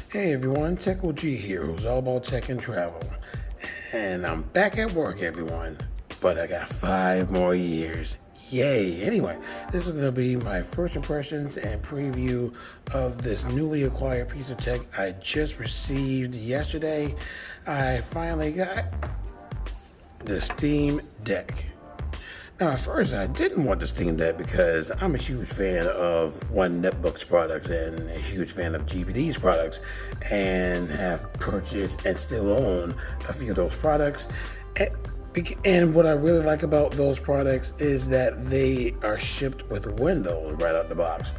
Hey everyone, Tech OG here, who's all about tech and travel. And I'm back at work, everyone. But I got 5 more years. Yay! Anyway, this is going to be my first impressions and preview of this newly acquired piece of tech I just received yesterday. I finally got the Steam Deck. Now, at first, I didn't want the Steam Deck because I'm a huge fan of One Netbook's products and a huge fan of GPD's products, and have purchased and still own a few of those products. And what I really like about those products is that they are shipped with Windows right out the box.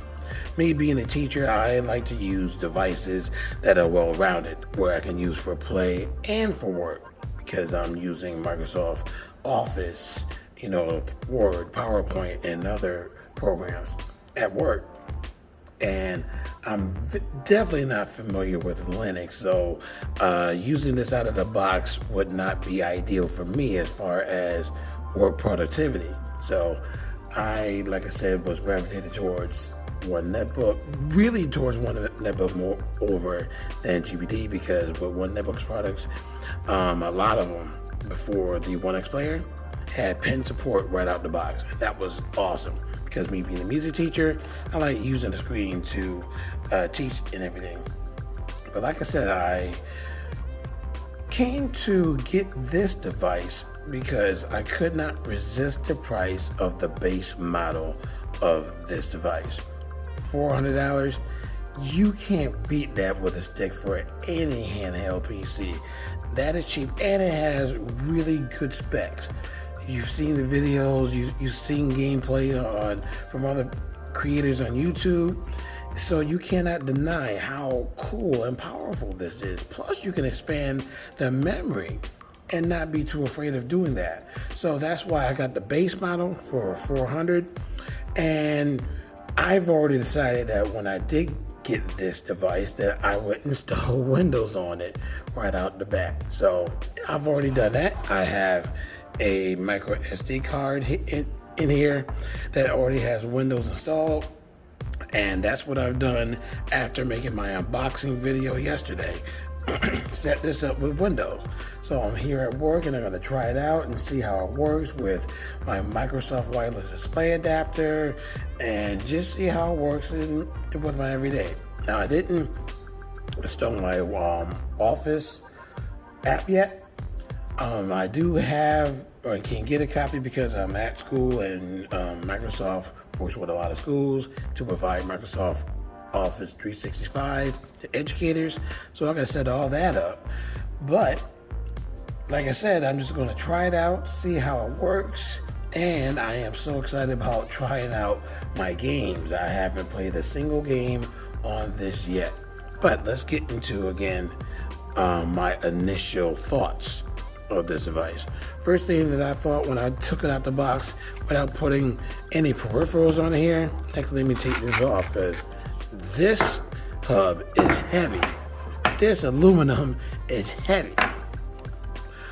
Me being a teacher, I like to use devices that are well-rounded, where I can use for play and for work, because I'm using Microsoft Office, Word, PowerPoint, and other programs at work. And I'm definitely not familiar with Linux, so using this out of the box would not be ideal for me as far as work productivity. So I, like I said, was gravitated towards One Netbook, really towards One Netbook more over than GPD, because with One Netbook's products, a lot of them before the One X player had pen support right out the box. That was awesome, because me being a music teacher, I like using the screen to teach and everything. But like I said, I came to get this device because I could not resist the price of the base model of this device. $400, you can't beat that with a stick for any handheld PC. That is cheap, and it has really good specs. You've seen the videos, you've seen gameplay from other creators on YouTube, so you cannot deny how cool and powerful this is. Plus, you can expand the memory and not be too afraid of doing that. So that's why I got the base model for $400, and I've already decided that when I did get this device, that I would install Windows on it right out the bat. So I've already done that. I have a micro SD card in here that already has Windows installed, and that's what I've done after making my unboxing video yesterday. Set this up with Windows. So I'm here at work, and I'm going to try it out and see how it works with my Microsoft wireless display adapter, and just see how it works with my everyday. Now, I didn't install my Office app yet. I do have, or can get a copy, because I'm at school, and Microsoft works with a lot of schools to provide Microsoft Office 365 to educators. So I gotta set all that up. But like I said, I'm just gonna try it out, see how it works, and I am so excited about trying out my games. I haven't played a single game on this yet. But let's get into, again, my initial thoughts of this device. First thing that I thought when I took it out the box, without putting any peripherals on here, actually, let me take this off, because this hub is heavy. This aluminum is heavy.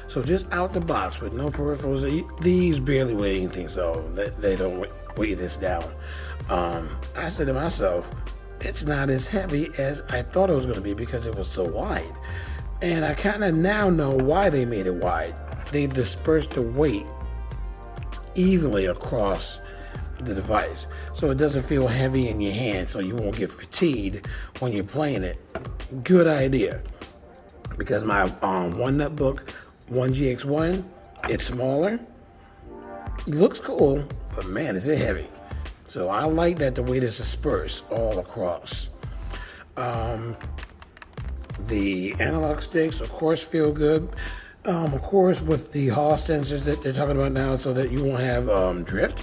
So just out the box with no peripherals, these barely weigh anything, so they don't weigh this down. I said to myself, it's not as heavy as I thought it was going to be, because it was so wide. And I kind of now know why they made it wide. They dispersed the weight evenly across the device, so it doesn't feel heavy in your hand, so you won't get fatigued when you're playing it. Good idea. Because my One Netbook 1GX1, it's smaller. It looks cool, but man, is it heavy. So I like that the weight is dispersed all across. The analog sticks, of course, feel good. Of course, with the Hall sensors that they're talking about now, so that you won't have drift.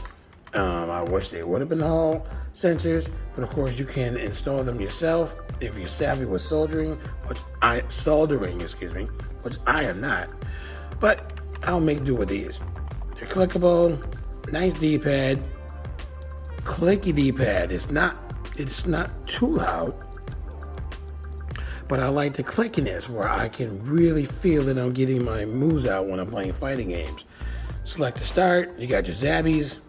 I wish they would have been Hall sensors, but of course you can install them yourself if you're savvy with soldering, which I am not. But I'll make do with these. They're clickable, nice D-pad, clicky D-pad. It's not too loud, but I like the clickiness where I can really feel that I'm getting my moves out when I'm playing fighting games. Select the start, you got your zabby.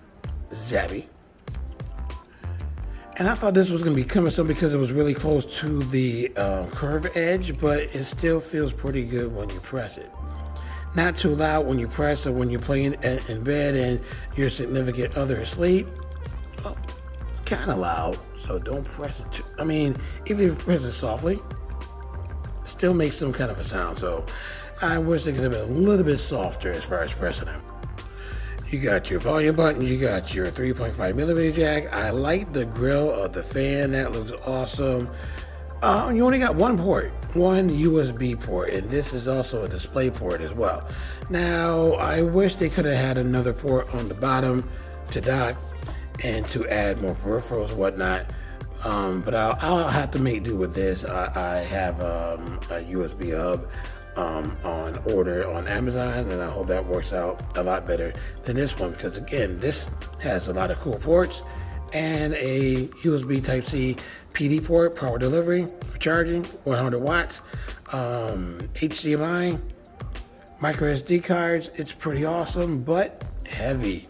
And I thought this was going to be cumbersome because it was really close to the curve edge, but it still feels pretty good when you press it. Not too loud when you press or when you're playing in bed and your significant other is asleep. Well, it's kind of loud, so don't press it too. I mean, even if you press it softly, it still makes some kind of a sound. So I wish it could have been a little bit softer as far as pressing it. You got your volume button, you got your 3.5 millimeter jack. I like the grill of the fan, that looks awesome. You only got one port, one USB port, and this is also a display port as well. Now, I wish they could have had another port on the bottom to dock and to add more peripherals and whatnot. But I'll have to make do with this. I have a USB hub on order on Amazon, and I hope that works out a lot better than this one, because again, this has a lot of cool ports and a USB Type-C PD port, power delivery for charging, 100 watts, HDMI, micro SD cards. It's pretty awesome, but heavy.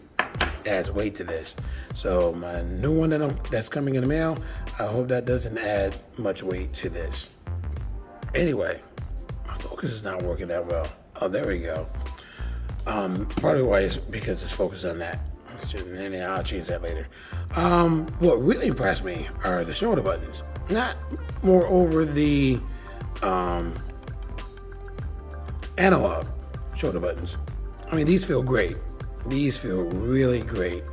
Adds weight to this. So my new one that's coming in the mail, I hope that doesn't add much weight to this. Anyway, focus is not working that well. Oh, there we go. Part of the way is because it's focused on that. And I'll change that later. What really impressed me are the shoulder buttons. Not more over the analog shoulder buttons. I mean, these feel great. These feel really great,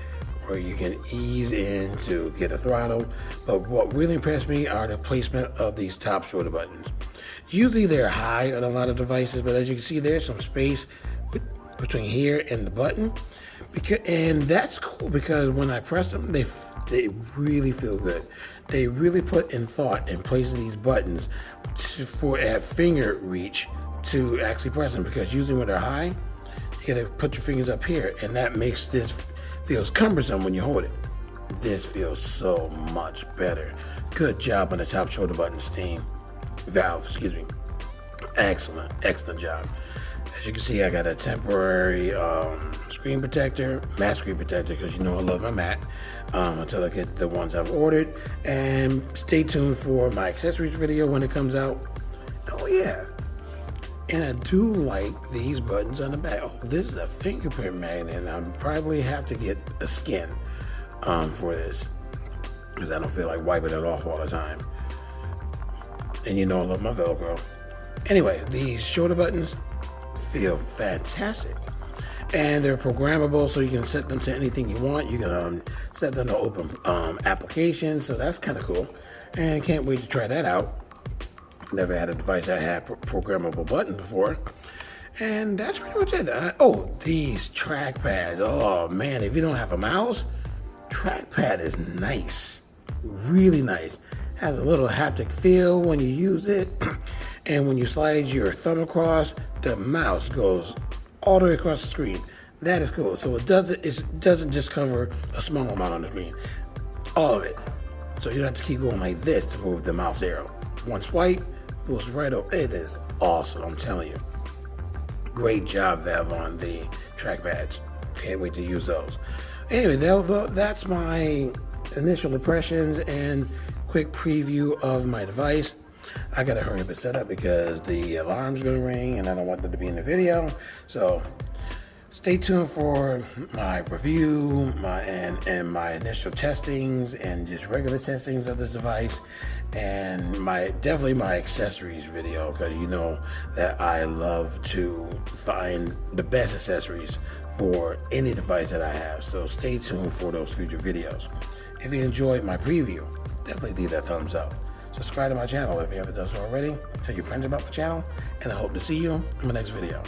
where you can ease in to get a throttle. But what really impressed me are the placement of these top shoulder buttons. Usually they're high on a lot of devices, but as you can see, there's some space between here and the button. And that's cool because when I press them, they really feel good. They really put in thought in placing these buttons for at finger reach to actually press them, because usually when they're high, you gotta put your fingers up here, and that makes this feels cumbersome when you hold it. This feels so much better. Good job on the top shoulder buttons team. Valve, excuse me. Excellent job. As you can see, I got a temporary screen protector, matte screen protector, because you know I love my matte, until I get the ones I've ordered. And stay tuned for my accessories video when it comes out. Oh yeah. And I do like these buttons on the back. Oh, this is a fingerprint magnet, and I'll probably have to get a skin for this, because I don't feel like wiping it off all the time. And you know I love my Velcro. Anyway, these shoulder buttons feel fantastic. And they're programmable, so you can set them to anything you want. You can set them to open applications, so that's kind of cool. And can't wait to try that out. Never had a device that had programmable button before. And that's pretty much it. Oh, these trackpads. Oh man, if you don't have a mouse, trackpad is nice. Really nice. Has a little haptic feel when you use it. And when you slide your thumb across, the mouse goes all the way across the screen. That is cool. So it doesn't just cover a small amount on the screen. All of it. So you don't have to keep going like this to move the mouse arrow. One swipe goes right over. It is awesome, I'm telling you. Great job, Valve, on the trackpads. Can't wait to use those. Anyway, that's my initial impressions and quick preview of my device. I gotta hurry up and set up because the alarm's gonna ring and I don't want that to be in the video. So stay tuned for my review, my initial testings and just regular testings of this device, and definitely my accessories video, because you know that I love to find the best accessories for any device that I have. So stay tuned for those future videos. If you enjoyed my preview, definitely leave that thumbs up. Subscribe to my channel if you haven't done so already. Tell your friends about my channel, and I hope to see you in my next video.